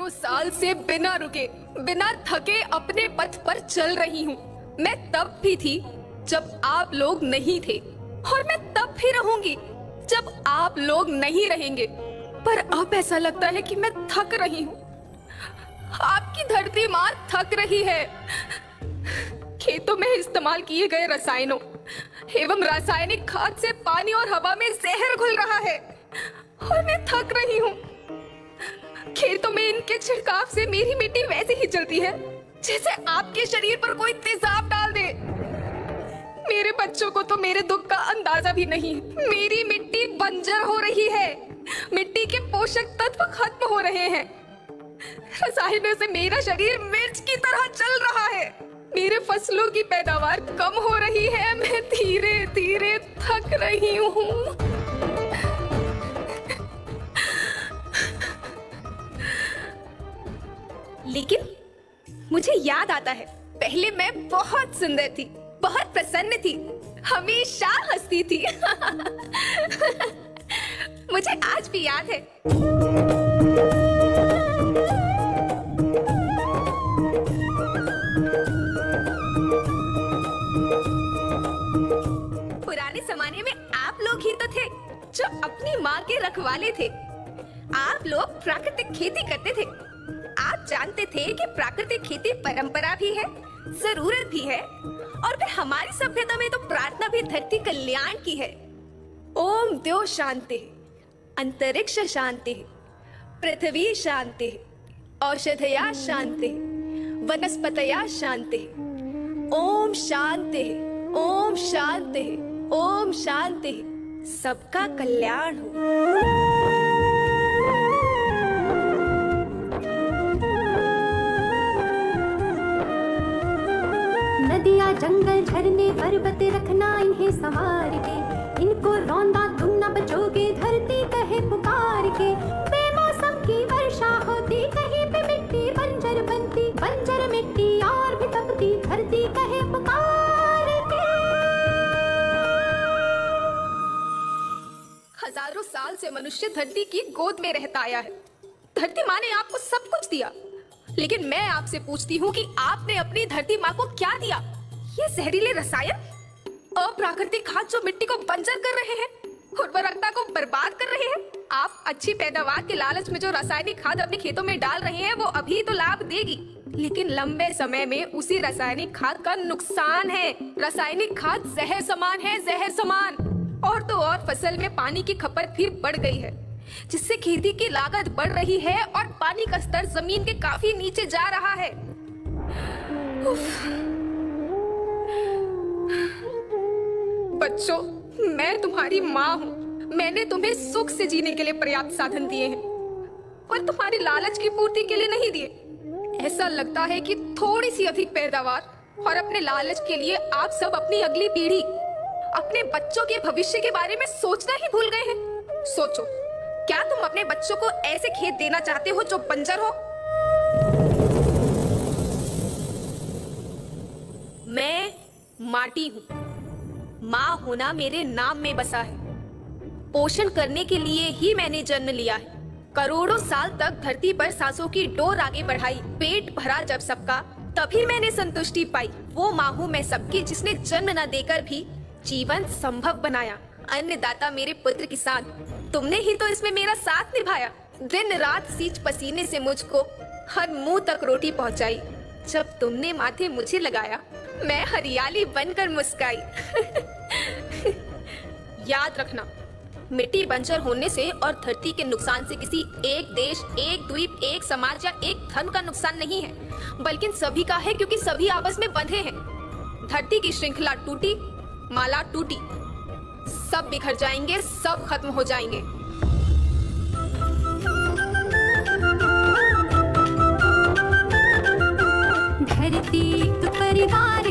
हजारों साल से बिना रुके, बिना थके अपने पथ पर चल रही हूँ। मैं तब भी थी जब आप लोग नहीं थे, और मैं तब भी रहूंगी जब आप लोग नहीं रहेंगे। पर अब ऐसा लगता है कि मैं थक रही हूँ। आपकी धरती माँ थक रही है। खेतों में इस्तेमाल किए गए रसायनों एवं रासायनिक खाद से पानी और हवा में जहर घुल रहा है, और मैं थक रही हूँ। खेतों में इनके छिड़काव से मेरी मिट्टी वैसे ही चलती है जैसे आपके शरीर पर कोई तेजाब डाल दे। मेरे बच्चों को तो मेरे दुख का अंदाजा भी नहीं। मेरी मिट्टी बंजर हो रही है, मिट्टी के पोषक तत्व खत्म हो रहे हैं। रसायनों से मेरा शरीर मिर्च की तरह चल रहा है। मेरे फसलों की पैदावार कम हो रही है। मैं धीरे धीरे थक रही हूँ। लेकिन मुझे याद आता है, पहले मैं बहुत सुंदर थी, बहुत प्रसन्न थी, हमेशा हंसती थी। मुझे आज भी याद है। पुराने जमाने में आप लोग ही तो थे जो अपनी माँ के रखवाले थे। आप लोग प्राकृतिक खेती करते थे। आप जानते थे कि प्राकृतिक खेती परंपरा भी है, जरूरत भी है, और फिर हमारी सभ्यता में तो प्रार्थना भी धरती कल्याण की है। ओम द्यो शांति, अंतरिक्ष शांति, पृथ्वी शांति, औषधया शांति, वनस्पतया शांति। ओम शांति, ओम शांति, ओम शांति। सबका कल्याण हो। नदियाँ, जंगल, झरने, पर्वत रखना इन्हें संवार के। इनको रौंदा तुम न बचोगे, धरती कहे पुकार के। बेमौसम की वर्षा होती, कहीं पे मिट्टी बंजर बनती, बंजर मिट्टी और भी तपती, धरती कहे पुकार के। हजारों साल से मनुष्य धरती की गोद में रहता आया है। धरती माँ ने आपको सब कुछ दिया, लेकिन मैं आपसे पूछती हूँ कि आपने अपनी धरती माँ को क्या दिया? ये जहरीले रसायन, अप्राकृतिक खाद जो मिट्टी को बंजर कर रहे हैं, उर्वरकता को बर्बाद कर रहे हैं। आप अच्छी पैदावार के लालच में जो रासायनिक खाद अपने खेतों में डाल रहे हैं वो अभी तो लाभ देगी, लेकिन लंबे समय में उसी रासायनिक खाद का नुकसान है। रासायनिक खाद जहर समान है, जहर समान। और तो और फसल में पानी की खपत भी बढ़ गई है, जिससे खेती की लागत बढ़ रही है और पानी का स्तर जमीन के काफी नीचे जा रहा है। बच्चों, मैं तुम्हारी माँ हूँ। मैंने तुम्हें सुख से जीने के लिए पर्याप्त साधन दिए हैं, और तुम्हारी लालच की पूर्ति के लिए नहीं दिए। ऐसा लगता है कि थोड़ी सी अधिक पैदावार और अपने लालच के लिए आप सब अपनी अगली पीढ़ी, अपने बच्चों के भविष्य के बारे में सोचना ही भूल गए हैं। सोचो, क्या तुम अपने बच्चों को ऐसे खेत देना चाहते हो जो बंजर हो? मैं माटी हूँ। माँ होना मेरे नाम में बसा है। पोषण करने के लिए ही मैंने जन्म लिया है। करोड़ों साल तक धरती पर सांसों की डोर आगे बढ़ाई। पेट भरा जब सबका, तभी मैंने संतुष्टि पाई। वो माँ हूँ मैं सबकी, जिसने जन्म न देकर भी जीवन संभव बनाया। अन्नदाता मेरे पुत्र किसान, तुमने ही तो इसमें मेरा साथ निभाया। दिन रात सींच पसीने से मुझको हर मुंह तक रोटी पहुंचाई। जब तुमने माथे मुझे लगाया, मैं हरियाली बनकर मुस्काई। याद रखना, मिट्टी बंजर होने से और धरती के नुकसान से किसी एक देश, एक द्वीप, एक समाज या एक धन का नुकसान नहीं है, बल्कि सभी का है, क्योंकि सभी आपस में बंधे हैं। धरती की श्रृंखला टूटी, माला टूटी, सब बिखर जाएंगे, सब खत्म हो जाएंगे। धरती तो परिवार